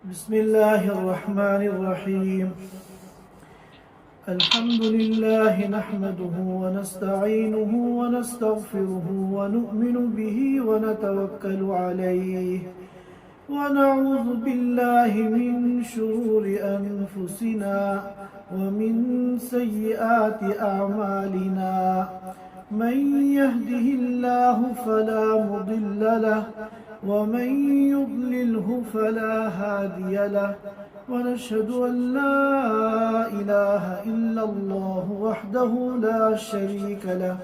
بسم الله الرحمن الرحيم. الحمد لله نحمده ونستعينه ونستغفره ونؤمن به ونتوكل عليه ونعوذ بالله من شرور أنفسنا ومن سيئات أعمالنا. من يهده الله فلا مضل له ومن يضلله فلا هادي له ونشهد أن لا إله إلا الله وحده لا شريك له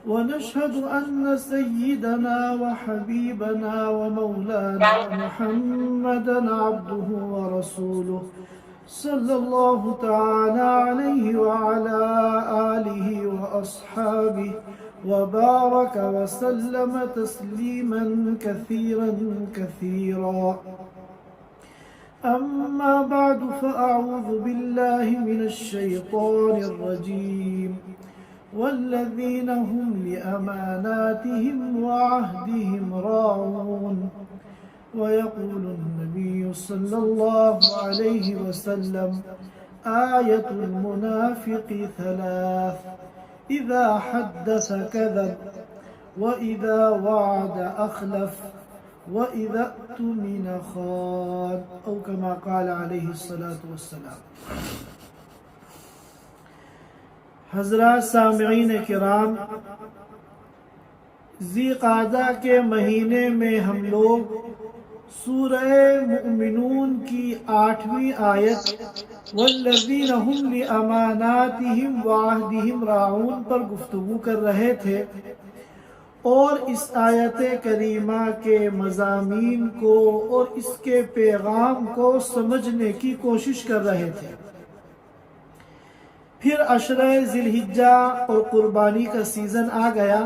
ونشهد أن سيدنا وحبيبنا ومولانا محمدا عبده ورسوله صلى الله تعالى عليه وعلى آله وأصحابه وبارك وسلم تسليما كثيرا كثيرا. أما بعد فأعوذ بالله من الشيطان الرجيم. والذين هم لأماناتهم وعهدهم راعون. ويقول النبي صلى الله عليه وسلم: آية المنافق ثلاث: إذا حدث كذب وإذا وعد أخلف وإذا اؤتمن خان، أو كما قال عليه الصلاة والسلام. حضرات سامعین کرام، ذی قعدہ کے مہینے میں ہم لوگ سورہ مؤمنون کی 8ویں آیت والذین هم لأماناتهم وعہدهم راعون پر گفتگو کر رہے تھے، اور اس آیت کریمہ کے مضامین کو اور اس کے پیغام کو سمجھنے کی کوشش کر رہے تھے. پھر عشرہ ذی الحجہ اور قربانی کا سیزن آ گیا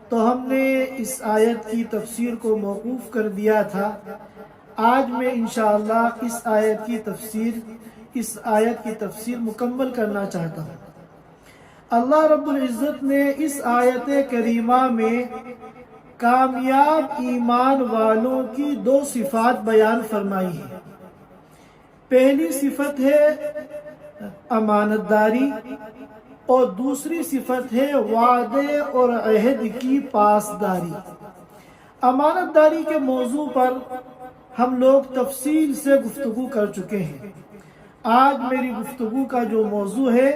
تو ہم نے اس آیت کی تفسیر کو موقوف کر دیا تھا. آج میں انشاءاللہ اس آیت کی تفسیر مکمل کرنا چاہتا ہوں. اللہ رب العزت نے اس آیت کریمہ میں کامیاب ایمان والوں کی 2 صفات بیان فرمائی ہیں. پہلی صفت ہے امانت داری، اور دوسری صفت ہے وعدے اور عہد کی پاسداری. امانت داری کے موضوع پر ہم لوگ تفصیل سے گفتگو کر چکے ہیں. آج میری گفتگو کا جو موضوع ہے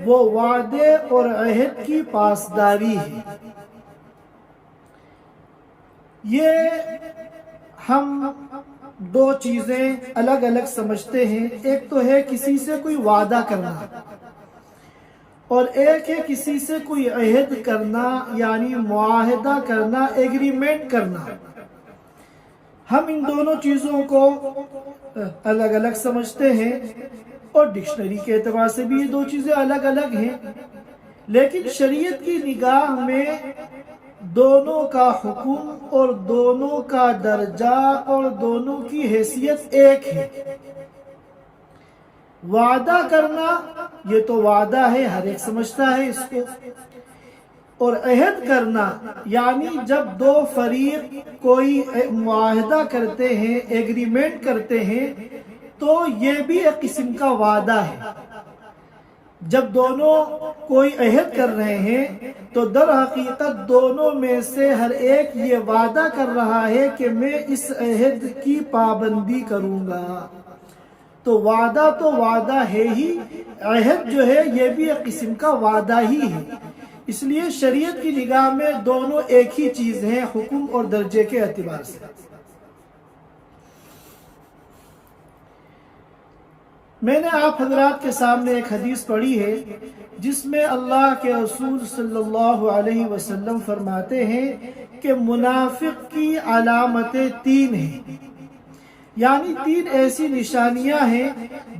وہ وعدے اور عہد کی پاسداری ہے. یہ ہم 2 چیزیں الگ الگ سمجھتے ہیں. ایک تو ہے کسی سے کوئی وعدہ کرنا، اور ایک ہے کسی سے کوئی عہد کرنا، یعنی معاہدہ کرنا، ایگریمنٹ کرنا. ہم ان دونوں چیزوں کو الگ الگ سمجھتے ہیں، اور ڈکشنری کے اعتبار سے بھی یہ 2 چیزیں الگ الگ ہیں، لیکن شریعت کی نگاہ میں دونوں کا حکم اور دونوں کا درجہ اور دونوں کی حیثیت ایک ہے. وعدہ کرنا یہ تو وعدہ ہے، ہر ایک سمجھتا ہے اس کو، اور عہد کرنا یعنی جب 2 فریق کوئی معاہدہ کرتے ہیں، ایگریمنٹ کرتے ہیں، تو یہ بھی ایک قسم کا وعدہ ہے. جب دونوں کوئی عہد کر رہے ہیں تو در حقیقت دونوں میں سے ہر ایک یہ وعدہ کر رہا ہے کہ میں اس عہد کی پابندی کروں گا. تو وعدہ ہے ہی، عہد جو ہے یہ بھی ایک قسم کا وعدہ ہی ہے. اس لیے شریعت کی نگاہ میں دونوں ایک ہی چیز ہیں حکم اور درجے کے اعتبار سے. میں نے آپ حضرات کے سامنے ایک حدیث پڑھی ہے جس میں اللہ کے رسول صلی اللہ علیہ وسلم فرماتے ہیں کہ منافق کی علامتیں 3 ہیں، یعنی 3 ایسی نشانیاں ہیں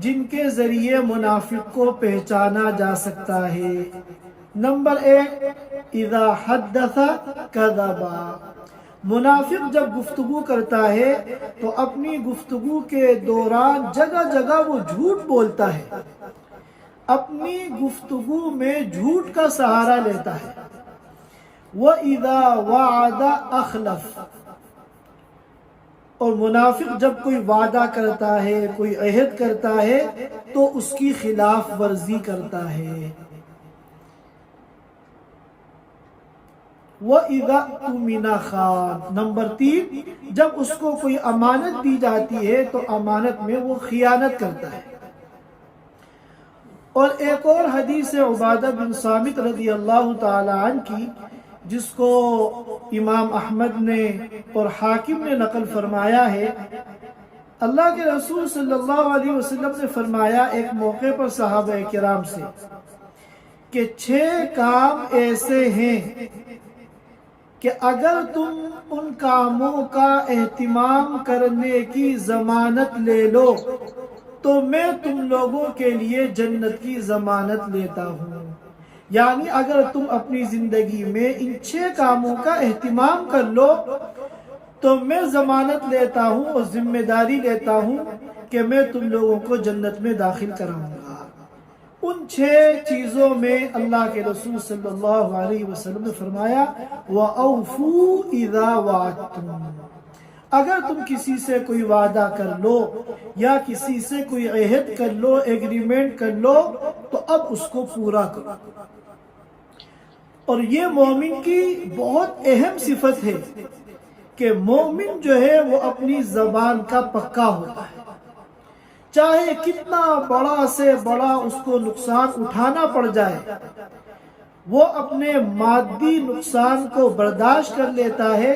جن کے ذریعے منافق کو پہچانا جا سکتا ہے. نمبر 1، اذا حدث کذب. منافق جب گفتگو کرتا ہے تو اپنی گفتگو کے دوران جگہ جگہ وہ جھوٹ بولتا ہے، اپنی گفتگو میں جھوٹ کا سہارا لیتا ہے. وَإِذَا وَعَدَ أَخْلَفَ. اور منافق جب کوئی وعدہ کرتا ہے، کوئی عہد کرتا ہے تو اس کی خلاف ورزی کرتا ہے۔ وَإِذَا اؤْتُمِنَ خَانَ، نمبر 3، جب اس کو کوئی امانت دی جاتی ہے تو امانت میں وہ خیانت کرتا ہے۔ اور ایک اور حدیث عبادہ بن صامت رضی اللہ تعالی عنہ کی، جس کو امام احمد نے اور حاکم نے نقل فرمایا ہے، اللہ کے رسول صلی اللہ علیہ وسلم نے فرمایا ایک موقع پر صحابہ کرام سے کہ 6 کام ایسے ہیں کہ اگر تم ان کاموں کا اہتمام کرنے کی ضمانت لے لو تو میں تم لوگوں کے لیے جنت کی ضمانت لیتا ہوں۔ یعنی اگر تم اپنی زندگی میں ان 6 کاموں کا اہتمام کر لو تو میں ضمانت لیتا ہوں اور ذمہ داری لیتا ہوں کہ میں تم لوگوں کو جنت میں داخل کراؤں گا۔ ان 6 چیزوں میں اللہ کے رسول صلی اللہ علیہ وسلم نے فرمایا وَأَوْفُوا إِذَا وَعَدتُّمْ، اگر تم کسی سے کوئی وعدہ کر لو یا کسی سے کوئی عہد کر لو، ایگریمنٹ کر لو، تو اب اس کو پورا کرو۔ اور یہ مومن کی بہت اہم صفت ہے کہ مومن جو ہے وہ اپنی زبان کا پکا ہوتا ہے، چاہے کتنا بڑا سے بڑا اس کو نقصان اٹھانا پڑ جائے، وہ اپنے مادی نقصان کو برداشت کر لیتا ہے،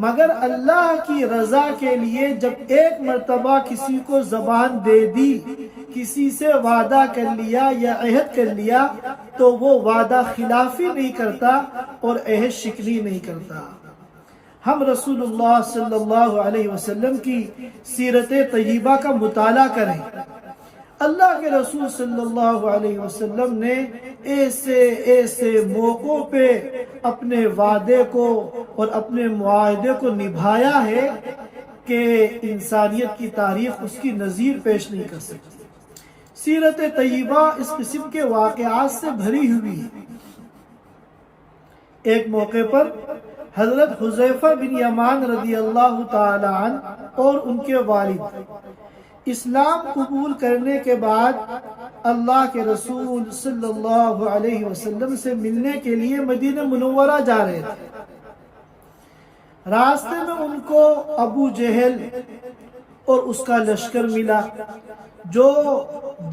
مگر اللہ کی رضا کے لیے جب ایک مرتبہ کسی کو زبان دے دی، کسی سے وعدہ کر لیا یا عہد کر لیا، تو وہ وعدہ خلافی نہیں کرتا اور عہد شکنی نہیں کرتا۔ ہم رسول اللہ صلی اللہ علیہ وسلم کی سیرت طیبہ کا مطالعہ کریں۔ اللہ کے رسول صلی اللہ علیہ وسلم نے ایسے موقعوں پہ اپنے وعدے کو اور اپنے معاہدے کو نبھایا ہے کہ انسانیت کی تاریخ اس کی نظیر پیش نہیں کر سکتی۔ سیرت طیبہ اس قسم کے واقعات سے بھری ہوئی ہے۔ ایک موقع پر حضرت حذیفہ بن یمان رضی اللہ تعالی عنہ اور ان کے والد اسلام قبول کرنے کے بعد اللہ کے رسول صلی اللہ علیہ وسلم سے ملنے کے لیے مدینہ منورہ جا رہے تھے۔ راستے میں ان کو ابو جہل اور اس کا لشکر ملا جو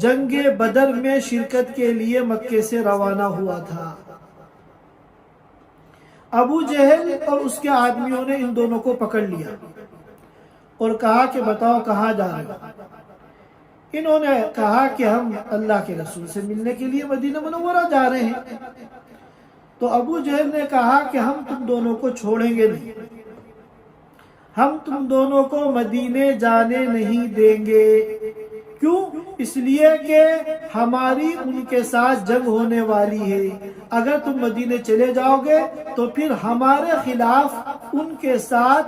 جنگ بدر میں شرکت کے لیے مکے سے روانہ ہوا تھا۔ ابو جہل اور اس کے آدمیوں نے ان دونوں کو پکڑ لیا اور کہا کہ بتاؤ کہاں جا رہے ہو؟ انہوں نے کہا کہ ہم اللہ کے رسول سے ملنے کے لیے مدینہ منورہ جا رہے ہیں۔ تو ابو جہل نے کہا کہ ہم تم دونوں کو چھوڑیں گے نہیں، ہم تم دونوں کو مدینے جانے نہیں دیں گے۔ کیوں؟ اس لیے کہ ہماری ان کے ساتھ جنگ ہونے والی ہے، اگر تم مدینے چلے جاؤ گے تو پھر ہمارے خلاف ان کے ساتھ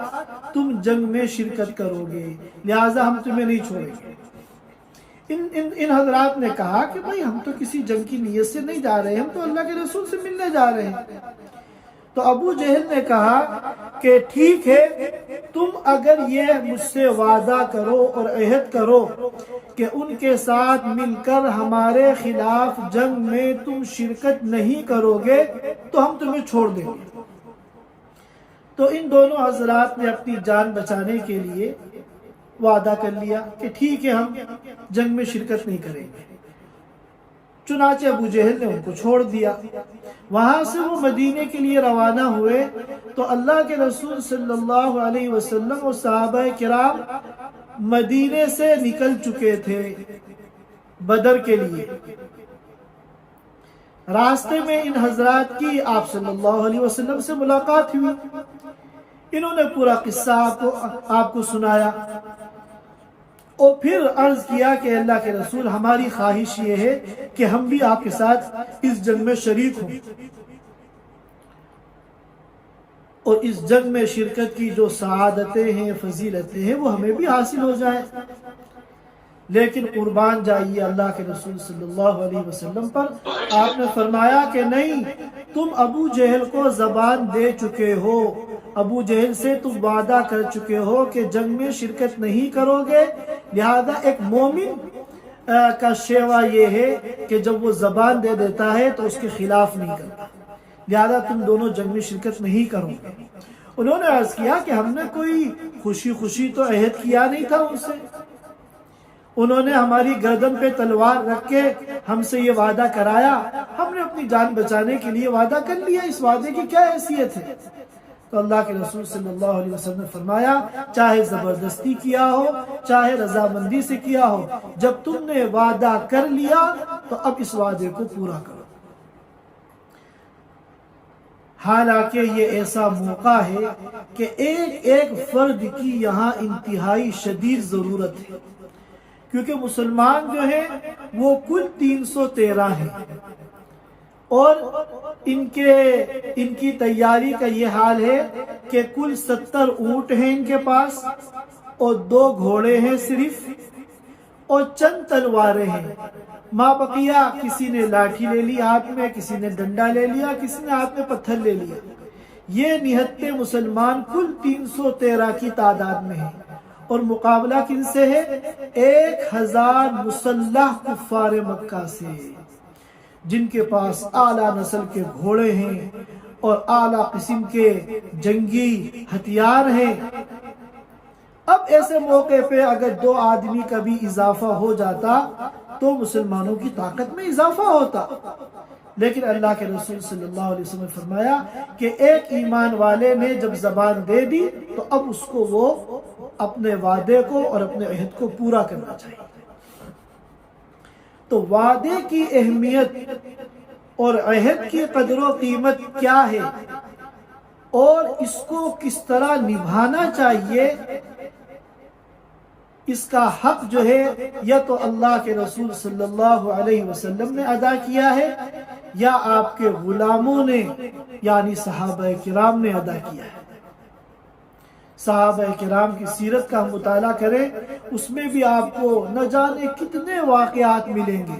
تم جنگ میں شرکت کرو گے، لہٰذا ہم تمہیں نہیں چھوڑیں گے۔ ان حضرات نے کہا کہ بھائی ہم تو کسی جنگ کی نیت سے نہیں جا رہے، ہم تو اللہ کے رسول سے ملنے جا رہے ہیں۔ تو ابو جہل نے کہا کہ ٹھیک ہے، تم اگر یہ مجھ سے وعدہ کرو اور عہد کرو کہ ان کے ساتھ مل کر ہمارے خلاف جنگ میں تم شرکت نہیں کرو گے تو ہم تمہیں چھوڑ دیں گے۔ تو ان دونوں حضرات نے اپنی جان بچانے کے لیے وعدہ کر لیا کہ ٹھیک ہے ہم جنگ میں شرکت نہیں کریں گے۔ چنانچہ ابو جہل نے ان کو چھوڑ دیا۔ وہاں سے وہ مدینے کے لیے روانہ ہوئے تو اللہ کے رسول صلی اللہ علیہ وسلم اور صحابہ کرام مدینے سے نکل چکے تھے بدر کے لیے۔ راستے میں ان حضرات کی آپ صلی اللہ علیہ وسلم سے ملاقات ہوئی۔ انہوں نے پورا قصہ آپ کو سنایا اور پھر عرض کیا کہ اللہ کے رسول ہماری خواہش یہ ہے کہ ہم بھی آپ کے ساتھ اس جنگ میں شریک ہوں اور اس جنگ میں شرکت کی جو سعادتیں ہیں، فضیلتیں ہیں، وہ ہمیں بھی حاصل ہو جائیں، لیکن قربان جائیے اللہ کے رسول صلی اللہ علیہ وسلم پر۔ آپ نے فرمایا کہ نہیں، تم ابو جہل کو زبان دے چکے ہو ابو جہل سے تم وعدہ کر چکے ہو کہ جنگ میں شرکت نہیں کرو گے، لہذا ایک مومن کا شیوا یہ ہے کہ جب وہ زبان دے دیتا ہے تو اس کے خلاف نہیں کرتا، لہذا تم دونوں جنگ میں شرکت نہیں کرو گے۔ انہوں نے عرض کیا کہ ہم نے کوئی خوشی تو عہد کیا نہیں تھا ان سے، انہوں نے ہماری گردن پہ تلوار رکھ کے ہم سے یہ وعدہ کرایا، ہم نے اپنی جان بچانے کے لیے وعدہ کر لیا، اس وعدے کی کیا حیثیت ہے؟ تو اللہ کے رسول صلی اللہ علیہ وسلم نے فرمایا چاہے زبردستی کیا ہو چاہے رضامندی سے کیا ہو، جب تم نے وعدہ کر لیا تو اب اس وعدے کو پورا کرو۔ حالانکہ یہ ایسا موقع ہے کہ ایک ایک فرد کی یہاں انتہائی شدید ضرورت ہے، کیونکہ مسلمان جو ہیں وہ کل 313 ہیں، اور ان کی تیاری کا یہ حال ہے کہ کل 70 اونٹ ہیں ان کے پاس، اور 2 گھوڑے ہیں صرف، اور چند تلواریں ہیں، ماں بقیہ کسی نے لاٹھی لے لی ہاتھ میں، کسی نے ڈنڈا لے لیا، کسی نے ہاتھ میں پتھر لے لیا۔ یہ نہتے مسلمان کل 313 کی تعداد میں ہیں، اور مقابلہ کن سے ہے؟ 1000 مسلح کفار مکہ سے، جن کے پاس اعلیٰ نسل کے گھوڑے ہیں اور اعلیٰ قسم کے جنگی ہتھیار ہیں۔ اب ایسے موقع پہ اگر 2 آدمی کا بھی اضافہ ہو جاتا تو مسلمانوں کی طاقت میں اضافہ ہوتا، لیکن اللہ کے رسول صلی اللہ علیہ وسلم نے فرمایا کہ ایک ایمان والے نے جب زبان دے دی تو اب اس کو وہ اپنے وعدے کو اور اپنے عہد کو پورا کرنا چاہیے۔ تو وعدے کی اہمیت اور عہد کی قدر و قیمت کیا ہے اور اس کو کس طرح نبھانا چاہیے، اس کا حق جو ہے یا تو اللہ کے رسول صلی اللہ علیہ وسلم نے ادا کیا ہے یا آپ کے غلاموں نے یعنی صحابہ کرام نے ادا کیا ہے۔ صحابہ کرام کی سیرت کا ہم مطالعہ کریں، اس میں بھی آپ کو نہ جانے کتنے واقعات ملیں گے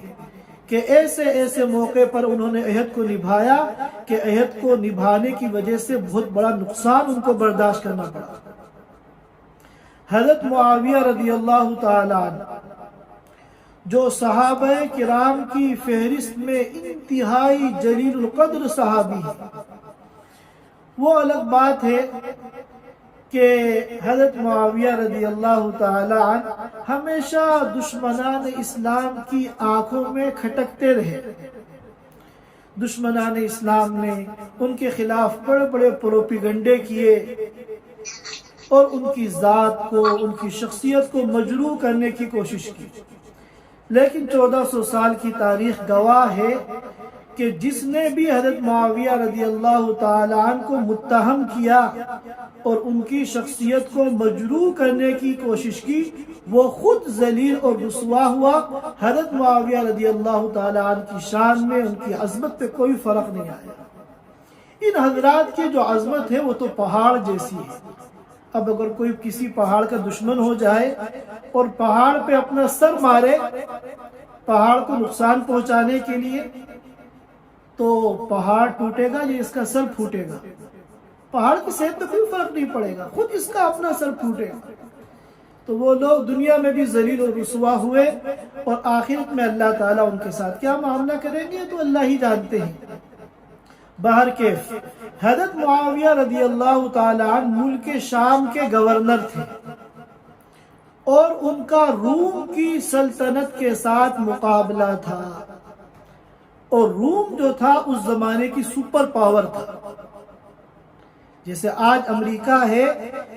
کہ ایسے موقع پر انہوں نے عہد کو نبھایا کہ عہد کو نبھانے کی وجہ سے بہت بڑا نقصان ان کو برداشت کرنا پڑا۔ حضرت معاویہ رضی اللہ تعالیٰ عنہ جو صحابہ کرام کی فہرست میں انتہائی جلیل القدر صحابی ہے، وہ الگ بات ہے کہ حضرت معاویہ رضی اللہ تعالیٰ عنہ ہمیشہ دشمنان اسلام کی آنکھوں میں کھٹکتے رہے۔ دشمنان اسلام نے ان کے خلاف بڑے بڑے پروپیگنڈے کیے اور ان کی ذات کو، ان کی شخصیت کو مجروح کرنے کی کوشش کی، لیکن 1400 سال کی تاریخ گواہ ہے کہ جس نے بھی حضرت معاویہ رضی اللہ تعالیٰ عنہ کو متہم کیا اور ان کی شخصیت کو مجروح کرنے کی کوشش کی، وہ خود ذلیل اور رسوا ہوا۔ حضرت معاویہ رضی اللہ تعالیٰ عنہ کی شان میں، ان کی عظمت پہ کوئی فرق نہیں آیا۔ ان حضرات کی جو عظمت ہے وہ تو پہاڑ جیسی ہے۔ اب اگر کوئی کسی پہاڑ کا دشمن ہو جائے اور پہاڑ پہ اپنا سر مارے پہاڑ کو نقصان پہنچانے کے لیے، تو پہاڑ ٹوٹے گا یا اس کا سر پھوٹے گا؟ پہاڑ کی صحت پہ کوئی فرق نہیں پڑے گا، خود اس کا اپنا سر پھوٹے گا۔ تو وہ لوگ دنیا میں بھی ذلیل و رسوا ہوئے، اور آخرت میں اللہ تعالیٰ ان کے ساتھ کیا معاملہ کریں گے تو اللہ ہی جانتے ہیں۔ بہرکیف حضرت معاویہ رضی اللہ تعالیٰ عنہ ملک شام کے گورنر تھے، اور ان کا روم کی سلطنت کے ساتھ مقابلہ تھا، اور روم جو تھا اس زمانے کی سپر پاور تھا۔ جیسے آج امریکہ ہے،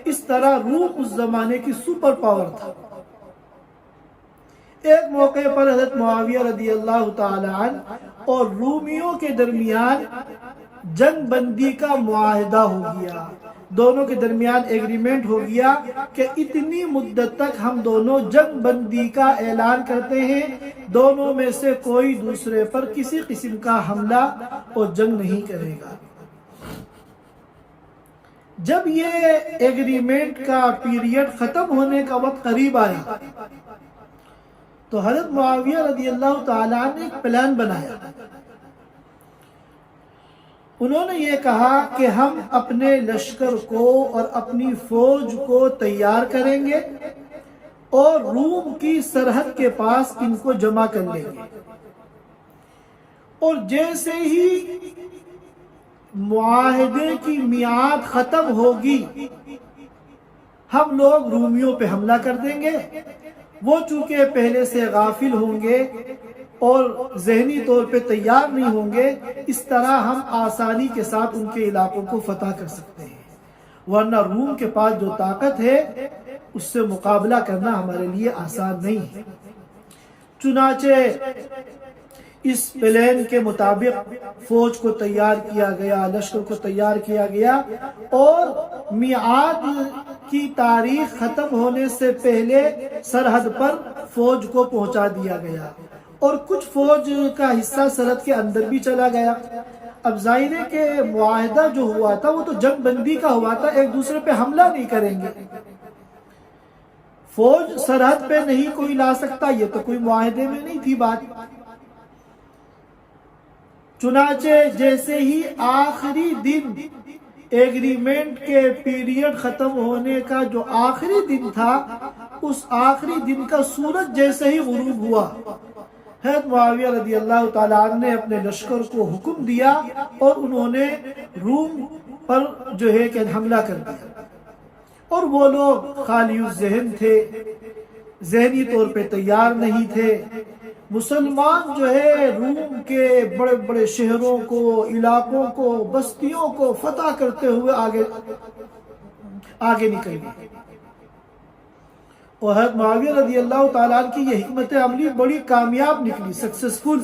اس طرح روم اس زمانے کی سپر پاور تھا۔ ایک موقع پر حضرت معاویہ رضی اللہ تعالی عنہ اور رومیوں کے درمیان جنگ بندی کا معاہدہ ہو گیا، دونوں کے درمیان ایگریمنٹ ہو گیا کہ اتنی مدت تک ہم دونوں جنگ بندی کا اعلان کرتے ہیں، دونوں میں سے کوئی دوسرے پر کسی قسم کا حملہ اور جنگ نہیں کرے گا۔ جب یہ ایگریمنٹ کا پیریڈ ختم ہونے کا وقت قریب آیا تو حضرت معاویہ رضی اللہ تعالیٰ نے ایک پلان بنایا۔ انہوں نے یہ کہا کہ ہم اپنے لشکر کو اور اپنی فوج کو تیار کریں گے اور روم کی سرحد کے پاس ان کو جمع کر لیں گے، اور جیسے ہی معاہدے کی میعاد ختم ہوگی ہم لوگ رومیوں پہ حملہ کر دیں گے۔ وہ چونکہ پہلے سے غافل ہوں گے اور ذہنی طور پہ تیار نہیں ہوں گے، اس طرح ہم آسانی کے ساتھ ان کے علاقوں کو فتح کر سکتے ہیں، ورنہ روم کے پاس جو طاقت ہے اس سے مقابلہ کرنا ہمارے لیے آسان نہیں ہے۔ چنانچہ اس پلان کے مطابق فوج کو تیار کیا گیا، لشکر کو تیار کیا گیا، اور میعاد کی تاریخ ختم ہونے سے پہلے سرحد پر فوج کو پہنچا دیا گیا، اور کچھ فوج کا حصہ سرحد کے اندر بھی چلا گیا۔ اب ظاہر ہے کہ معاہدہ جو ہوا تھا وہ تو جنگ بندی کا ہوا تھا، ایک دوسرے پہ حملہ نہیں کریں گے، فوج سرحد پہ نہیں کوئی لا سکتا، یہ تو کوئی معاہدے میں نہیں تھی بات۔ چنانچہ جیسے ہی آخری دن ایگریمنٹ کے پیریڈ ختم ہونے کا جو آخری دن تھا، اس آخری دن کا سورج جیسے ہی غروب ہوا، حضرت معاویہ رضی اللہ تعالیٰ عنہ نے اپنے لشکر کو حکم دیا اور انہوں نے روم پر جو ہے کہ حملہ کر دیا، اور وہ لوگ خالی الذہن تھے، ذہنی طور پہ تیار نہیں تھے۔ مسلمان جو ہے روم کے بڑے بڑے شہروں کو، علاقوں کو، بستیوں کو فتح کرتے ہوئے آگے نکل گئے، اور حضرت معاویہ رضی اللہ تعالیٰ عنہ کی یہ حکمت عملی بڑی کامیاب نکلی، سکسسفل۔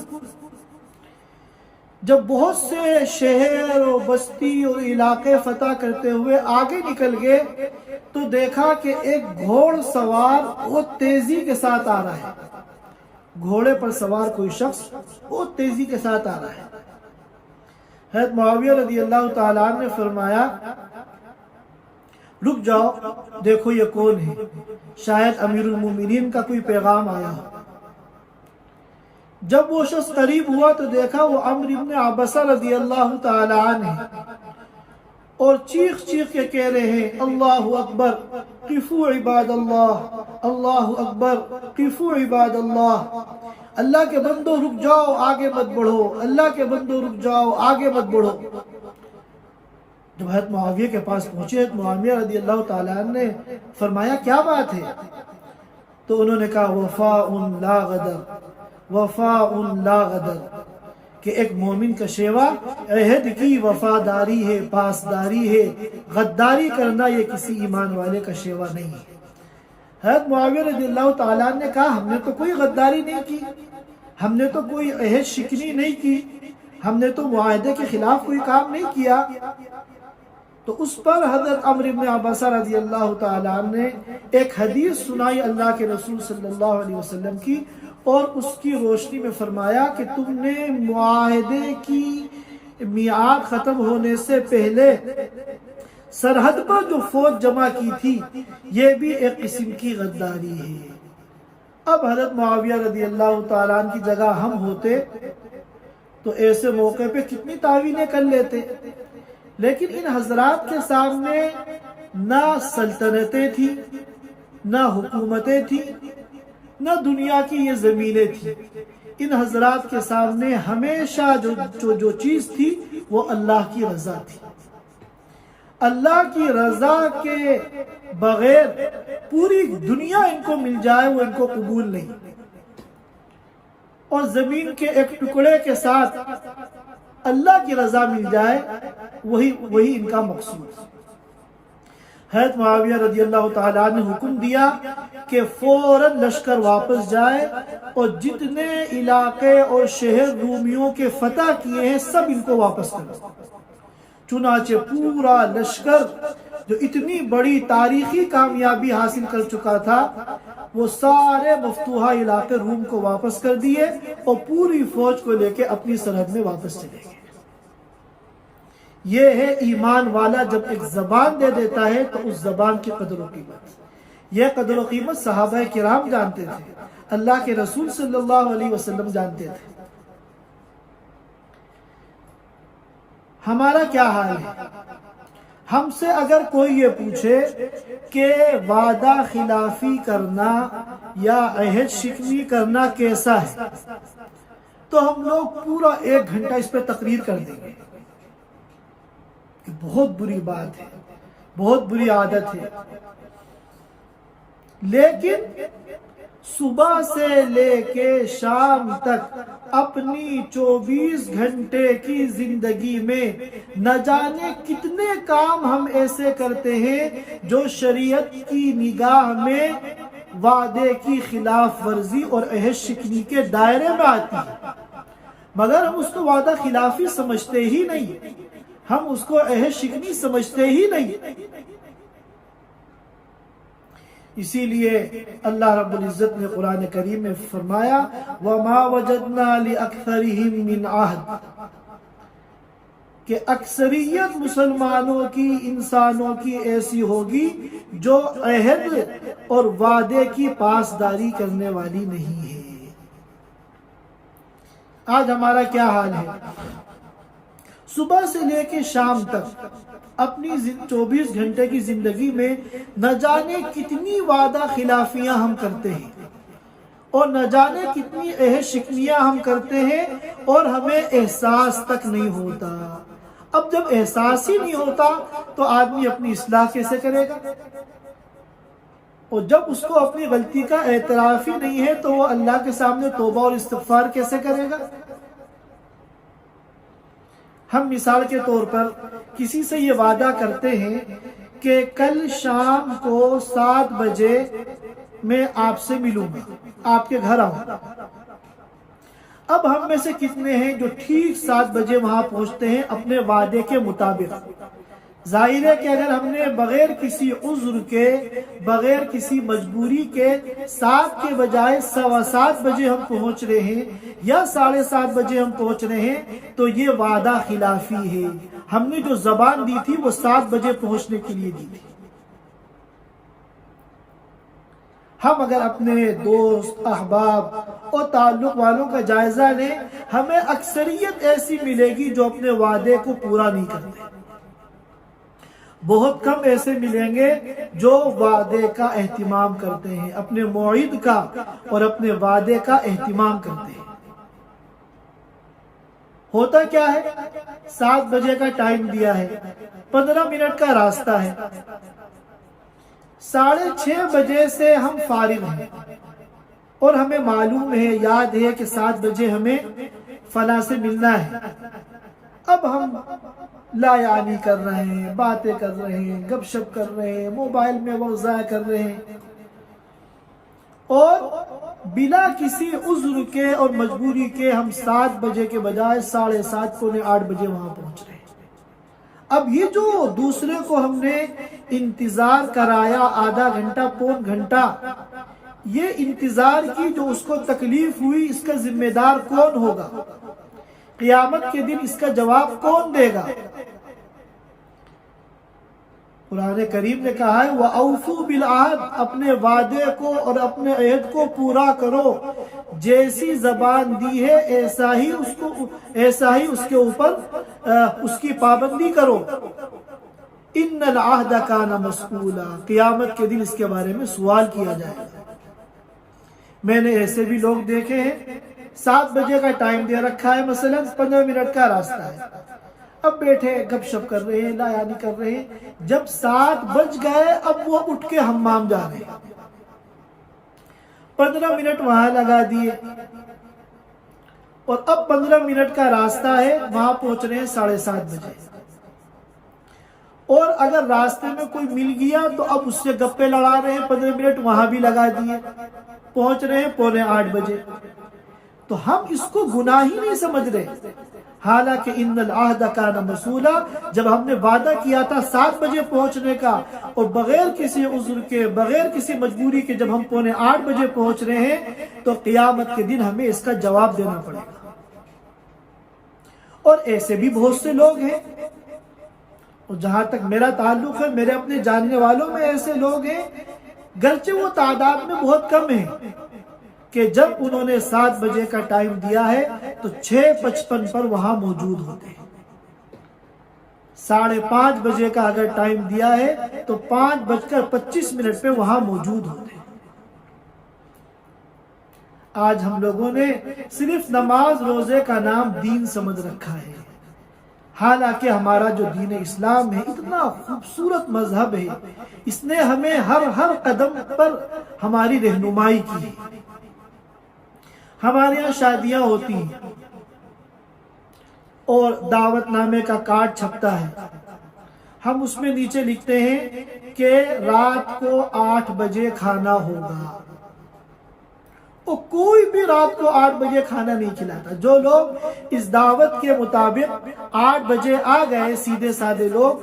جب بہت سے شہر اور بستی اور علاقے فتح کرتے ہوئے آگے نکل گئے تو دیکھا کہ ایک گھوڑ سوار بہت تیزی کے ساتھ آ رہا ہے، گھوڑے پر سوار کوئی شخص بہت تیزی کے ساتھ آ رہا ہے۔ حضرت معاویہ رضی اللہ تعالیٰ عنہ نے فرمایا رک جاؤ، دیکھو یہ کون ہے، شاید امیر المومنین کا کوئی پیغام آیا ہو۔ جب وہ شخص قریب ہوا تو دیکھا وہ عمرو بن عبسہ رضی اللہ تعالی عنہ ہے، اور چیخ چیخ کے کہہ رہے ہیں اللہ اکبر قفو عباد اللہ، اللہ اکبر قفو عباد اللہ، اللہ کے بندو رک جاؤ آگے مت بڑھو، اللہ کے بندو رک جاؤ آگے مت بڑھو۔ جب حضرت معاویہ کے پاس پہنچے، حضرت معاویہ رضی اللہ تعالیٰ عنہ نے فرمایا کیا بات ہے؟ تو انہوں نے کہا وفاء لا غدر، وفاء لا غدر، کہ ایک مومن کا شیوا عہد کی وفاداری ہے، پاسداری ہے، غداری کرنا یہ کسی ایمان والے کا شیوا نہیں ہے۔ حضرت معاویہ رضی اللہ تعالیٰ نے کہا ہم نے تو کوئی غداری نہیں کی، ہم نے تو کوئی عہد شکنی نہیں کی، ہم نے تو معاہدے کے خلاف کوئی کام نہیں کیا۔ تو اس پر حضرت عمرو بن عبسہ رضی اللہ تعالیٰ عنہ نے ایک حدیث سنائی اللہ کے رسول صلی اللہ علیہ وسلم کی، اور اس کی روشنی میں فرمایا کہ تم نے معاہدے کی میعاد ختم ہونے سے پہلے سرحد پر جو فوج جمع کی تھی یہ بھی ایک قسم کی غداری ہے۔ اب حضرت معاویہ رضی اللہ تعالیٰ عنہ کی جگہ ہم ہوتے تو ایسے موقع پہ کتنی تعویلیں کر لیتے، لیکن ان حضرات کے سامنے نہ سلطنتیں تھیں، نہ حکومتیں تھیں، نہ دنیا کی یہ زمینیں تھیں۔ ان حضرات کے سامنے ہمیشہ جو چیز تھی وہ اللہ کی رضا تھی۔ اللہ کی رضا کے بغیر پوری دنیا ان کو مل جائے وہ ان کو قبول نہیں، اور زمین کے ایک ٹکڑے کے ساتھ اللہ کی رضا مل جائے وہی ان کا مقصود۔ حضرت معاویہ رضی اللہ تعالیٰ نے حکم دیا کہ فوراً لشکر واپس جائے اور جتنے علاقے اور شہر رومیوں کے فتح کیے ہیں سب ان کو واپس کرو۔ چنانچہ پورا لشکر جو اتنی بڑی تاریخی کامیابی حاصل کر چکا تھا وہ سارے مفتوحہ علاقے روم کو واپس کر دیے اور پوری فوج کو لے کے اپنی سرحد میں واپس چلے گئے۔ یہ ہے ایمان والا جب ایک زبان دے دیتا ہے تو اس زبان کی قدر و قیمت، یہ قدر و قیمت صحابہ کرام جانتے تھے، اللہ کے رسول صلی اللہ علیہ وسلم جانتے تھے۔ ہمارا کیا حال ہے؟ ہم سے اگر کوئی یہ پوچھے کہ وعدہ خلافی کرنا یا عہد شکنی کرنا کیسا ہے، تو ہم لوگ پورا 1 گھنٹہ اس پہ تقریر کر دیں گے کہ بہت بری بات ہے، بہت بری عادت ہے۔ لیکن صبح سے لے کے شام تک اپنی 24 گھنٹے کی زندگی میں نہ جانے کتنے کام ہم ایسے کرتے ہیں جو شریعت کی نگاہ میں وعدے کی خلاف ورزی اور عہد شکنی کے دائرے میں آتی ہے، مگر ہم اس کو وعدہ خلافی سمجھتے ہی نہیں، ہم اس کو عہد شکنی سمجھتے ہی نہیں۔ اسی لیے اللہ رب العزت نے قرآن کریم میں فرمایا وَمَا وَجَدْنَا لِأَكْثَرِهِمْ مِنْ عَهْدٍ، کہ اکثریت مسلمانوں کی، انسانوں کی ایسی ہوگی جو عہد اور وعدے کی پاسداری کرنے والی نہیں ہے۔ آج ہمارا کیا حال ہے؟ صبح سے لے کے شام تک اپنی 24 گھنٹے کی زندگی میں نہ جانے کتنی وعدہ خلافیاں ہم کرتے ہیں اور نہ جانے کتنی عہد شکنیاں ہم کرتے ہیں اور ہمیں احساس تک نہیں ہوتا۔ اب جب احساس ہی نہیں ہوتا تو آدمی اپنی اصلاح کیسے کرے گا؟ اور جب اس کو اپنی غلطی کا اعتراف ہی نہیں ہے تو وہ اللہ کے سامنے توبہ اور استغفار کیسے کرے گا؟ ہم مثال کے طور پر کسی سے یہ وعدہ کرتے ہیں کہ کل شام کو 7 بجے میں آپ سے ملوں گا، آپ کے گھر آؤں۔ اب ہم میں سے کتنے ہیں جو ٹھیک 7 بجے وہاں پہنچتے ہیں اپنے وعدے کے مطابق؟ ظاہر ہے کہ اگر ہم نے بغیر کسی عذر کے، بغیر کسی مجبوری کے 7 کے بجائے 7:15 بجے ہم پہنچ رہے ہیں یا 7:30 بجے ہم پہنچ رہے ہیں تو یہ وعدہ خلافی ہے۔ ہم نے جو زبان دی تھی وہ 7 بجے پہنچنے کے لیے دی تھی۔ ہم اگر اپنے دوست، احباب اور تعلق والوں کا جائزہ لیں، ہمیں اکثریت ایسی ملے گی جو اپنے وعدے کو پورا نہیں کرتے، بہت کم ایسے ملیں گے جو وعدے کا اہتمام کرتے ہیں، اپنے موعد کا اور اپنے وعدے کا اہتمام کرتے ہیں۔ ہوتا کیا ہے؟ 7 بجے کا ٹائم دیا ہے، 15 منٹ کا راستہ ہے، 6:30 بجے سے ہم فارغ ہیں اور ہمیں معلوم ہے، یاد ہے کہ 7 بجے ہمیں فلاں سے ملنا ہے۔ اب ہم لا یعنی کر رہے ہیں، باتیں کر رہے ہیں، گپ شپ کر رہے ہیں، موبائل میں وقت ضائع کر رہے ہیں اور بلا کسی عذر کے اور مجبوری کے ہم 7 بجے کے بجائے 7:30 پونے 8 بجے وہاں پہنچ رہے ہیں۔ اب یہ جو دوسرے کو ہم نے انتظار کرایا آدھا گھنٹہ، پون گھنٹہ، یہ انتظار کی جو اس کو تکلیف ہوئی، اس کا ذمہ دار کون ہوگا؟ قیامت کے دن اس کا جواب کون دے گا؟ قرآن کریم نے کہا ہے وَأَوْفُوا بِالْعَهْدِ، اپنے وعدے کو اور اپنے عہد کو پورا کرو، جیسی زبان دی ہے ایسا ہی اس کے اوپر اس کی پابندی کرو۔ إِنَّ الْعَهْدَ كَانَ مَسْئُولًا، قیامت کے دن اس کے بارے میں سوال کیا جائے گا۔ میں نے ایسے بھی لوگ دیکھے ہیں 7 بجے کا ٹائم دے رکھا ہے، مثلا 15 منٹ کا راستہ ہے، اب بیٹھے گپ شپ کر رہے ہیں، لا یعنی کر رہے ہیں، جب 7 بج گئے اب وہ اٹھ کے حمام جا رہے ہیں، 15 منٹ وہاں لگا دیے اور اب 15 منٹ کا راستہ ہے، وہاں پہنچ رہے ہیں 7:30 بجے، اور اگر راستے میں کوئی مل گیا تو اب اس سے گپے لڑا رہے ہیں، 15 منٹ وہاں بھی لگا دیے، پہنچ رہے ہیں پونے 8 بجے۔ تو ہم اس کو گناہ ہی نہیں سمجھ رہے، حالانکہ ان العہد کان مسئولا، جب ہم نے وعدہ کیا تھا 7 بجے پہنچنے کا اور بغیر کسی عذر کے، بغیر کسی مجبوری کے جب ہم پونے 8 بجے پہنچ رہے ہیں تو قیامت کے دن ہمیں اس کا جواب دینا پڑے گا۔ اور ایسے بھی بہت سے لوگ ہیں، اور جہاں تک میرا تعلق ہے میرے اپنے جاننے والوں میں ایسے لوگ ہیں، گرچہ وہ تعداد میں بہت کم ہیں، کہ جب انہوں نے 7 بجے کا ٹائم دیا ہے تو 6:55 پر وہاں موجود ہوتے ہیں۔ 5:30 بجے کا اگر ٹائم دیا ہے تو 5:25 پہ وہاں موجود ہوتے ہیں۔ آج ہم لوگوں نے صرف نماز روزے کا نام دین سمجھ رکھا ہے، حالانکہ ہمارا جو دین اسلام ہے اتنا خوبصورت مذہب ہے، اس نے ہمیں ہر قدم پر ہماری رہنمائی کی ہے۔ ہمارے یہاں شادیاں ہوتی ہیں اور دعوت نامے کا کارڈ چھپتا ہے، ہم اس میں نیچے لکھتے ہیں کہ رات کو 8 بجے کھانا ہوگا، اور کوئی بھی رات کو 8 بجے کھانا نہیں کھلاتا۔ جو لوگ اس دعوت کے مطابق 8 بجے آ گئے، سیدھے سادے لوگ،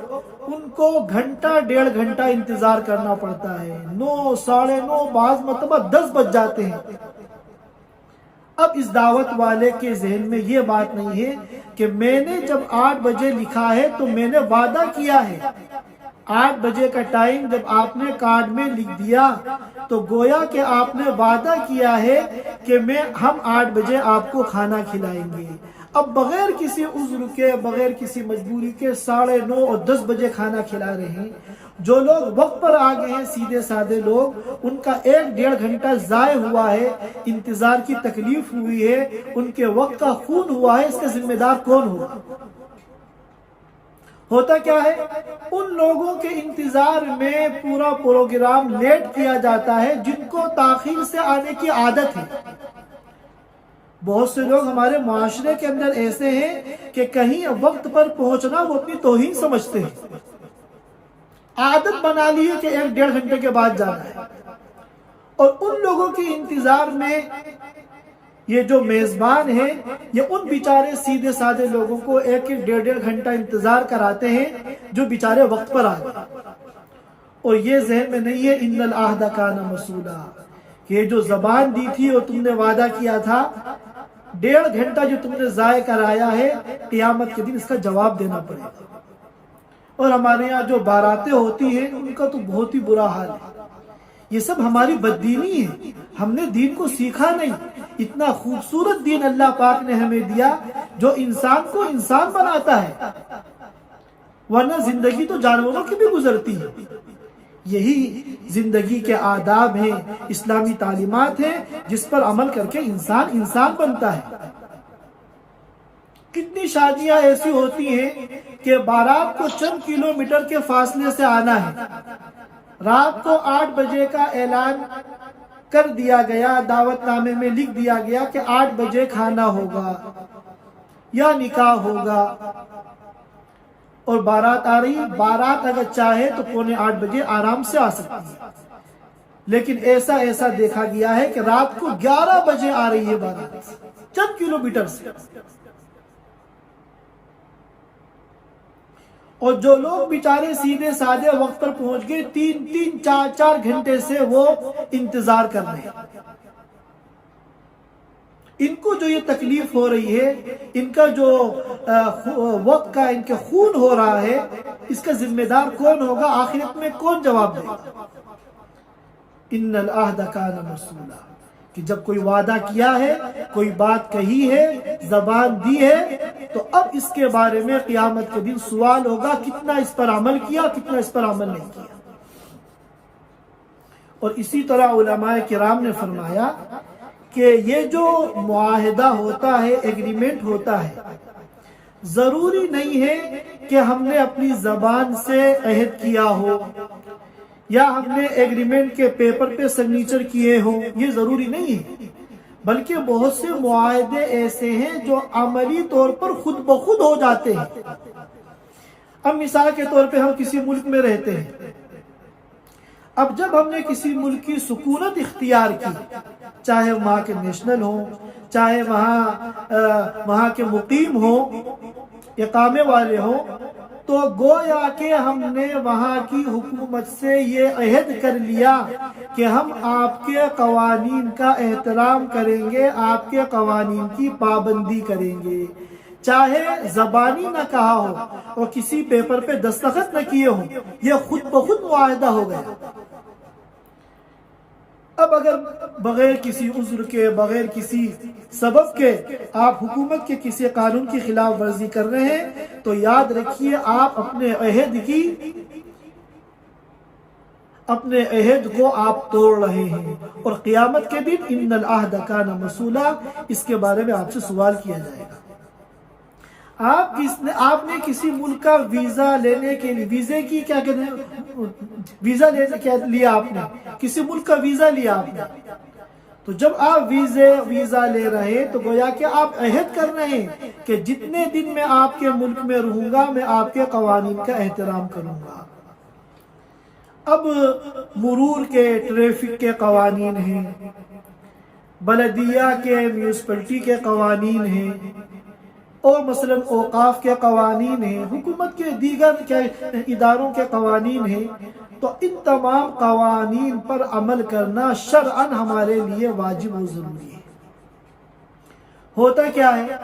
ان کو گھنٹہ 1.5 گھنٹہ انتظار کرنا پڑتا ہے، 9، 9:30، بعض مرتبہ 10 بج جاتے ہیں۔ اب اس دعوت والے کے ذہن میں یہ بات نہیں ہے کہ میں نے جب 8 بجے لکھا ہے تو میں نے وعدہ کیا ہے۔ 8 بجے کا ٹائم جب آپ نے کارڈ میں لکھ دیا تو گویا کہ آپ نے وعدہ کیا ہے کہ ہم 8 بجے آپ کو کھانا کھلائیں گے۔ اب بغیر کسی عذر کے، بغیر کسی مجبوری کے 9:30 اور 10 بجے کھانا کھلا رہے ہیں۔ جو لوگ وقت پر آ گئے ہیں، سیدھے سادے لوگ، ان کا 1-1.5 گھنٹہ ضائع ہوا ہے، انتظار کی تکلیف ہوئی ہے، ان کے وقت کا خون ہوا ہے، اس کا ذمہ دار کون ہوگا؟ ہوتا کیا ہے؟ ان لوگوں کے انتظار میں پورا پروگرام لیٹ کیا جاتا ہے جن کو تاخیر سے آنے کی عادت ہے۔ بہت سے لوگ ہمارے معاشرے کے اندر ایسے ہیں کہ کہیں وقت پر پہنچنا وہ اپنی توہین سمجھتے ہیں، عادت بنا لی ہے کہ 1-1.5 گھنٹے کے بعد جانا ہے۔ اور ان لوگوں کے انتظار میں یہ جو میزبان ہیں، یہ ان بیچارے سیدھے سادے لوگوں کو 1-1.5 گھنٹہ انتظار کراتے ہیں جو بیچارے وقت پر آ گئے۔ اور یہ ذہن میں نہیں ہے ان العہد کان مسئولا، یہ جو زبان دی تھی اور تم نے وعدہ کیا تھا، 1.5 گھنٹہ جو تم نے ضائع کرایا ہے، قیامت کے دن اس کا جواب دینا پڑے گا۔ اور ہمارے یہاں جو باراتیں ہوتی ہیں ان کا تو بہت ہی برا حال ہے۔ یہ سب ہماری بددینی ہے، ہم نے دین کو سیکھا نہیں۔ اتنا خوبصورت دین اللہ پاک نے ہمیں دیا جو انسان کو انسان بناتا ہے، ورنہ زندگی تو جانوروں کی بھی گزرتی ہے۔ یہی زندگی کے آداب ہیں، اسلامی تعلیمات ہیں جس پر عمل کر کے انسان انسان بنتا ہے۔ کتنی شادیاں ایسی ہوتی ہیں کہ بارات کو چند کلومیٹر کے فاصلے سے آنا ہے، رات کو 8 بجے کا اعلان کر دیا گیا، دعوت نامے میں لکھ دیا گیا کہ 8 بجے کھانا ہوگا یا نکاح ہوگا، اور بارات آ رہی ہے۔ بارات اگر چاہے تو 7:45 بجے آرام سے آ سکتی ہے، لیکن ایسا دیکھا گیا ہے کہ رات کو 11 بجے آ رہی ہے بارات، چند کلومیٹر سے۔ اور جو لوگ بیچارے سیدھے سادے وقت پر پہنچ گئے، 3-4 گھنٹے سے وہ انتظار کر رہے ہیں۔ ان کو جو یہ تکلیف ہو رہی ہے، ان کا جو وقت کا ان کے خون ہو رہا ہے، اس کا ذمہ دار کون ہوگا؟ آخرت میں کون جواب دے گا؟ ان العہد کان مسئولا، کہ جب کوئی وعدہ کیا ہے، کوئی بات کہی ہے، زبان دی ہے، تو اب اس کے بارے میں قیامت کے دن سوال ہوگا، کتنا اس پر عمل کیا، کتنا اس پر عمل نہیں کیا۔ اور اسی طرح علماء کرام نے فرمایا کہ یہ جو معاہدہ ہوتا ہے، ایگریمنٹ ہوتا ہے، ضروری نہیں ہے کہ ہم نے اپنی زبان سے عہد کیا ہو یا ہم نے ایگریمنٹ کے پیپر پہ سگنیچر کیے ہوں، یہ ضروری نہیں ہے، بلکہ بہت سے معاہدے ایسے ہیں جو عملی طور پر خود بخود ہو جاتے ہیں۔ اب مثال کے طور پہ ہم کسی ملک میں رہتے ہیں، اب جب ہم نے کسی ملک کی سکونت اختیار کی، چاہے وہاں کے نیشنل ہوں، چاہے وہاں کے مقیم ہوں، اقامے والے ہوں، تو گویا کہ ہم نے وہاں کی حکومت سے یہ عہد کر لیا کہ ہم آپ کے قوانین کا احترام کریں گے، آپ کے قوانین کی پابندی کریں گے، چاہے زبانی نہ کہا ہو اور کسی پیپر پہ دستخط نہ کیے ہوں، یہ خود بخود معاہدہ ہو گیا۔ اب اگر بغیر کسی عذر کے، بغیر کسی سبب کے آپ حکومت کے کسی قانون کی خلاف ورزی کر رہے ہیں تو یاد رکھیے آپ اپنے عہد کو آپ توڑ رہے ہیں، اور قیامت کے دن ان العہد کان مسئولا، اس کے بارے میں آپ سے سوال کیا جائے گا۔ آپ نے کسی ملک کا ویزا لینے کے لیے، ویزے کی کیا کہتے ہیں، ویزا لیا آپ نے، کسی ملک کا ویزا لیا آپ نے، تو جب آپ ویزا لے رہے ہیں تو گویا کہ آپ عہد کر رہے ہیں کہ جتنے دن میں آپ کے ملک میں رہوں گا میں آپ کے قوانین کا احترام کروں گا۔ اب مرور کے، ٹریفک کے قوانین ہیں، بلدیہ کے، میونسپلٹی کے قوانین ہیں، اور مثلا اوقاف کے قوانین ہیں، حکومت کے دیگر اداروں کے قوانین ہیں، تو ان تمام قوانین پر عمل کرنا شرعاً ہمارے لیے واجب و ضروری ہے۔ ہوتا کیا ہے؟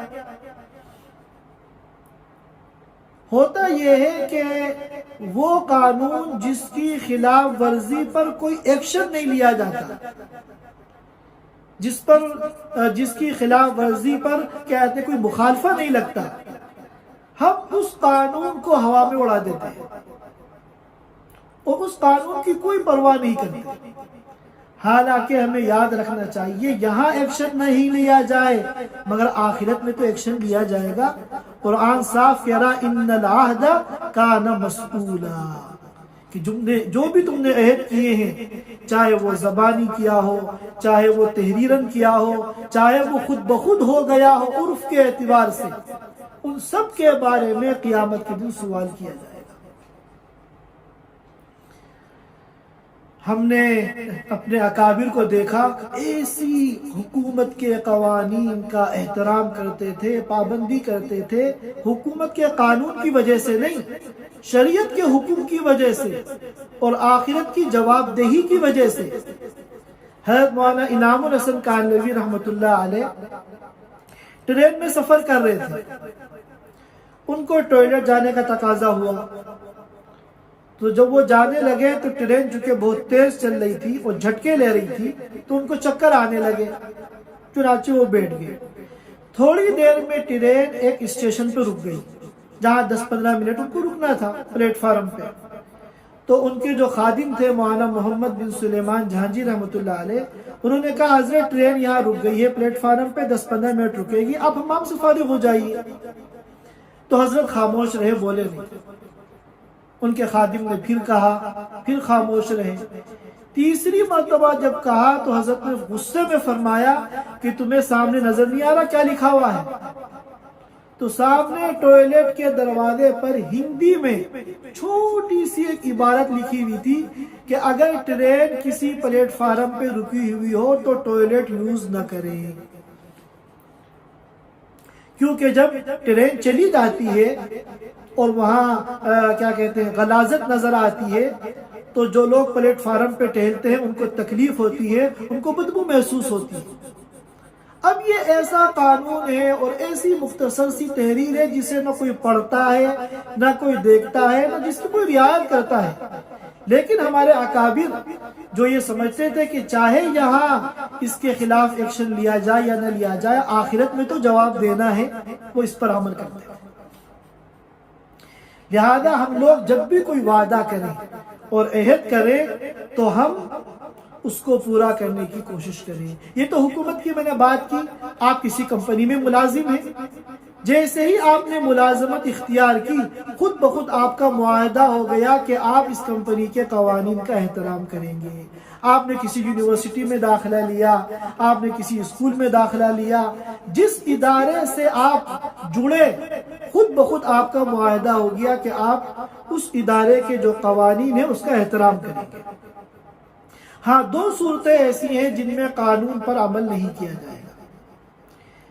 ہوتا یہ ہے کہ وہ قانون جس کی خلاف ورزی پر کوئی ایکشن نہیں لیا جاتا، جس کی خلاف ورزی پر کہتے کوئی مخالفہ نہیں لگتا، ہم اس قانون کو ہوا میں اڑا دیتے ہیں اور اس قانون کی کوئی پرواہ نہیں کرتے۔ حالانکہ ہمیں یاد رکھنا چاہیے یہاں ایکشن نہیں لیا جائے مگر آخرت میں تو ایکشن لیا جائے گا۔ قرآن صاف کہہ رہا ان العہد کان مسئولا، کہ جو بھی تم نے عہد کیے ہیں، چاہے وہ زبانی کیا ہو، چاہے وہ تحریراً کیا ہو، چاہے وہ خود بخود ہو گیا ہو عرف کے اعتبار سے، ان سب کے بارے میں قیامت کے دن سوال کیا جائے گا۔ ہم نے اپنے اکابر کو دیکھا ایسی حکومت کے قوانین کا احترام کرتے تھے، پابندی کرتے تھے، حکومت کے قانون کی وجہ سے نہیں، شریعت کے حکم کی وجہ سے اور آخرت کی جواب دہی کی وجہ سے۔ حضرت مولانا انعام الحسن کانلوی رحمۃ اللہ علیہ ٹرین میں سفر کر رہے تھے، ان کو ٹوائلٹ جانے کا تقاضا ہوا، تو جب وہ جانے لگے تو ٹرین چونکہ بہت تیز چل رہی تھی اور جھٹکے لے رہی تھی تو ان کو چکر آنے لگے، چنانچہ وہ بیٹھ گئے۔ تھوڑی دیر میں ٹرین ایک اسٹیشن پہ رک گئی جہاں 10-15 منٹ ان کو رکنا تھا پلیٹ فارم پہ، تو ان کے جو خادم تھے مولانا محمد بن سلیمان جہانگیر رحمۃ اللہ علیہ، انہوں نے کہا حضرت ٹرین یہاں رک گئی ہے پلیٹ فارم پہ، 10-15 منٹ رکے گی، آپ حمام سے فارغ ہو جائیے۔ تو حضرت خاموش رہے، بولے نہیں۔ ان کے خادم نے پھر کہا، پھر خاموش رہے۔ تیسری مرتبہ جب کہا تو حضرت نے غصے میں فرمایا کہ تمہیں سامنے نظر نہیں آ رہا کیا لکھا ہوا ہے؟ تو سامنے ٹوائلٹ کے دروازے پر ہندی میں چھوٹی سی ایک عبارت لکھی ہوئی تھی کہ اگر ٹرین کسی پلیٹ فارم پہ رکی ہوئی ہو تو ٹوائلٹ یوز نہ کریں، کیونکہ جب ٹرین چلی جاتی ہے اور وہاں کیا کہتے ہیں غلاظت نظر آتی ہے تو جو لوگ پلیٹ فارم پہ ٹہلتے ہیں ان کو تکلیف ہوتی ہے، ان کو بدبو محسوس ہوتی ہے۔ اب یہ ایسا قانون ہے اور ایسی مختصر سی تحریر ہے جسے نہ کوئی پڑھتا ہے، نہ کوئی دیکھتا ہے، نہ جس کی کوئی رعایت کرتا ہے، لیکن ہمارے اکابر جو یہ سمجھتے تھے کہ چاہے یہاں اس کے خلاف ایکشن لیا جائے یا نہ لیا جائے، آخرت میں تو جواب دینا ہے، وہ اس پر عمل کرتے ہیں۔ لہذا ہم لوگ جب بھی کوئی وعدہ کریں اور عہد کریں تو ہم اس کو پورا کرنے کی کوشش کریں۔ یہ تو حکومت کی میں نے بات کی، آپ کسی کمپنی میں ملازم ہیں، جیسے ہی آپ نے ملازمت اختیار کی خود بخود آپ کا معاہدہ ہو گیا کہ آپ اس کمپنی کے قوانین کا احترام کریں گے۔ آپ نے کسی یونیورسٹی میں داخلہ لیا، آپ نے کسی اسکول میں داخلہ لیا، جس ادارے سے آپ جڑے خود بخود آپ کا معاہدہ ہو گیا کہ آپ اس ادارے کے جو قوانین ہیں اس کا احترام کریں گے۔ ہاں، 2 صورتیں ایسی ہیں جن میں قانون پر عمل نہیں کیا جائے گا۔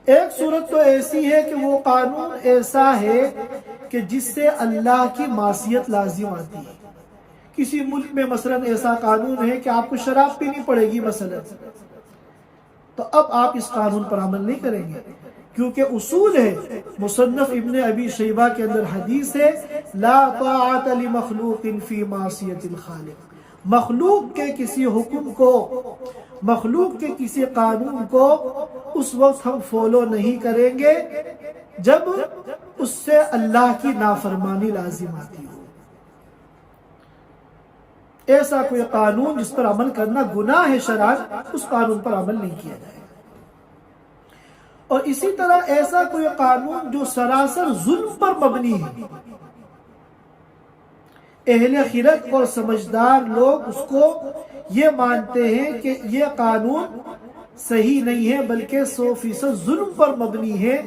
ایک صورت تو ایسی ہے کہ وہ قانون ایسا ہے کہ جس سے اللہ کی معصیت لازم آتی ہے۔ کسی ملک میں مثلا ایسا قانون ہے کہ آپ کو شراب پینی پڑے گی مثلا، تو اب آپ اس قانون پر عمل نہیں کریں گے، کیونکہ اصول ہے، مصنف ابن ابی شیبہ کے اندر حدیث ہے، لا طاعت لمخلوق فی معصیت الخالق، مخلوق کے کسی حکم کو مخلوق کے کسی قانون کو اس وقت ہم فالو نہیں کریں گے جب اس سے اللہ کی نافرمانی لازم آتی ہو۔ ایسا کوئی قانون جس پر عمل کرنا گناہ ہے شرعاً، اس قانون پر عمل نہیں کیا جائے گا۔ اور اسی طرح ایسا کوئی قانون جو سراسر ظلم پر مبنی ہے، اہل خرد اور سمجھدار لوگ اس کو یہ مانتے ہیں کہ یہ قانون صحیح نہیں ہے بلکہ 100% ظلم پر مبنی ہے،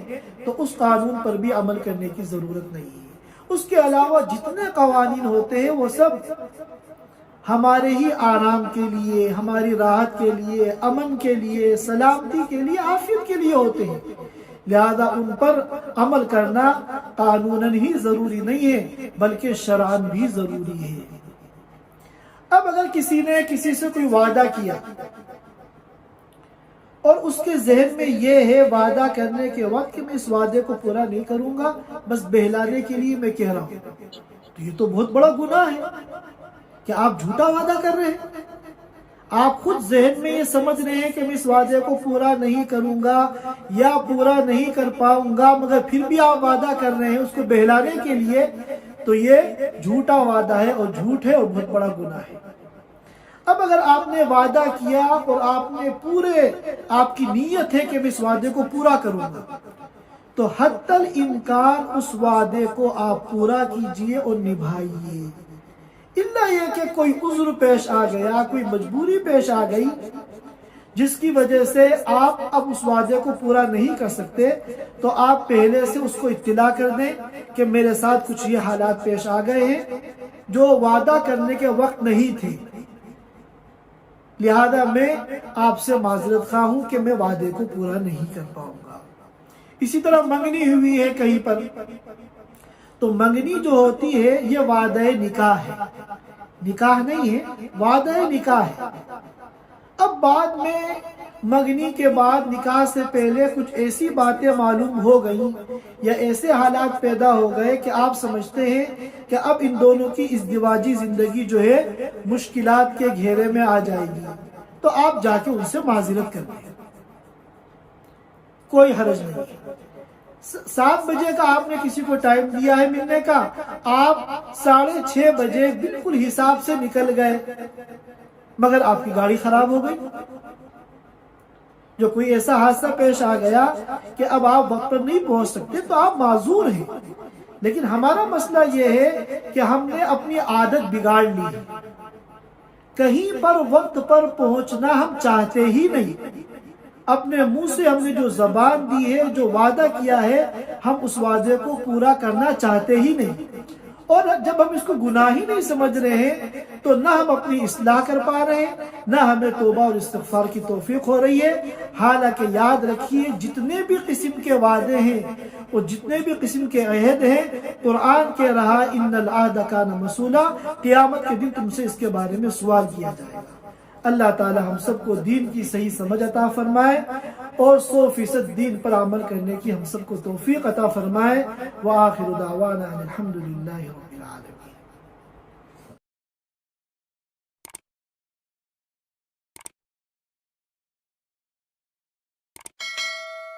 تو اس قانون پر بھی عمل کرنے کی ضرورت نہیں ہے۔ اس کے علاوہ جتنے قوانین ہوتے ہیں وہ سب ہمارے ہی آرام کے لیے، ہماری راحت کے لیے، امن کے لیے، سلامتی کے لیے، عافیت کے لیے ہوتے ہیں، لہذا ان پر عمل کرنا قانوناً ہی ضروری نہیں ہے بلکہ شرعاً بھی ضروری ہے۔ اب اگر کسی نے کسی سے کوئی وعدہ کیا اور اس کے ذہن میں یہ ہے وعدہ کرنے کے وقت کہ میں اس وعدے کو پورا نہیں کروں گا، بس بہلانے کے لیے میں کہہ رہا ہوں، تو یہ تو بہت بڑا گناہ ہے کہ آپ جھوٹا وعدہ کر رہے ہیں۔ آپ خود ذہن میں یہ سمجھ رہے ہیں کہ میں اس وعدے کو پورا نہیں کروں گا یا پورا نہیں کر پاؤں گا، مگر پھر بھی آپ وعدہ کر رہے ہیں اس کو بہلانے کے لیے، تو یہ جھوٹا وعدہ ہے اور جھوٹ ہے اور بہت بڑا گناہ ہے۔ اب اگر آپ نے وعدہ کیا اور آپ نے آپ کی نیت ہے کہ میں اس وعدے کو پورا کروں گا، تو حتی الامکان اس وعدے کو آپ پورا کیجئے اور نبھائیے، الا یہ کہ کوئی عذر پیش آ گیا، کوئی مجبوری پیش آ گئی جس کی وجہ سے آپ اب اس وعدے کو پورا نہیں کر سکتے، تو آپ پہلے سے اس کو اطلاع کر دیں کہ میرے ساتھ کچھ یہ حالات پیش آ گئے ہیں جو وعدہ کرنے کے وقت نہیں تھے، لہذا میں آپ سے معذرت خواہ ہوں کہ میں وعدے کو پورا نہیں کر پاؤں گا۔ اسی طرح منگنی ہوئی ہے کہیں پر، تو منگنی جو ہوتی ہے یہ وعدہ نکاح ہے، نکاح نہیں ہے، وعدہ نکاح ہے۔ اب بعد میں منگنی کے بعد نکاح سے پہلے کچھ ایسی باتیں معلوم ہو گئیں یا ایسے حالات پیدا ہو گئے کہ آپ سمجھتے ہیں کہ اب ان دونوں کی ازدواجی زندگی جو ہے مشکلات کے گھیرے میں آ جائے گی، تو آپ جا کے ان سے معذرت کرتے ہیں، کوئی حرج نہیں۔ 7 بجے کا آپ نے کسی کو ٹائم دیا ہے ملنے کا، آپ 6:30 بجے بالکل حساب سے نکل گئے، مگر آپ کی گاڑی خراب ہو گئی، جو کوئی ایسا حادثہ پیش آ گیا کہ اب آپ وقت پر نہیں پہنچ سکتے، تو آپ معذور ہیں۔ لیکن ہمارا مسئلہ یہ ہے کہ ہم نے اپنی عادت بگاڑ لی، کہیں پر وقت پر پہنچنا ہم چاہتے ہی نہیں، اپنے منہ سے ہم نے جو زبان دی ہے، جو وعدہ کیا ہے، ہم اس وعدے کو پورا کرنا چاہتے ہی نہیں، اور جب ہم اس کو گناہ ہی نہیں سمجھ رہے ہیں تو نہ ہم اپنی اصلاح کر پا رہے ہیں، نہ ہمیں توبہ اور استغفار کی توفیق ہو رہی ہے۔ حالانکہ یاد رکھیے جتنے بھی قسم کے وعدے ہیں اور جتنے بھی قسم کے عہد ہیں، قرآن کہہ رہا ان العہد کان مسئولا، قیامت کے دن تم سے اس کے بارے میں سوال کیا جائے گا۔ اللہ تعالی ہم سب کو دین کی صحیح سمجھ عطا فرمائے اور 100% دین پر عمل کرنے کی ہم سب کو توفیق عطا فرمائے۔ وآخر دعوانا الحمدللہ۔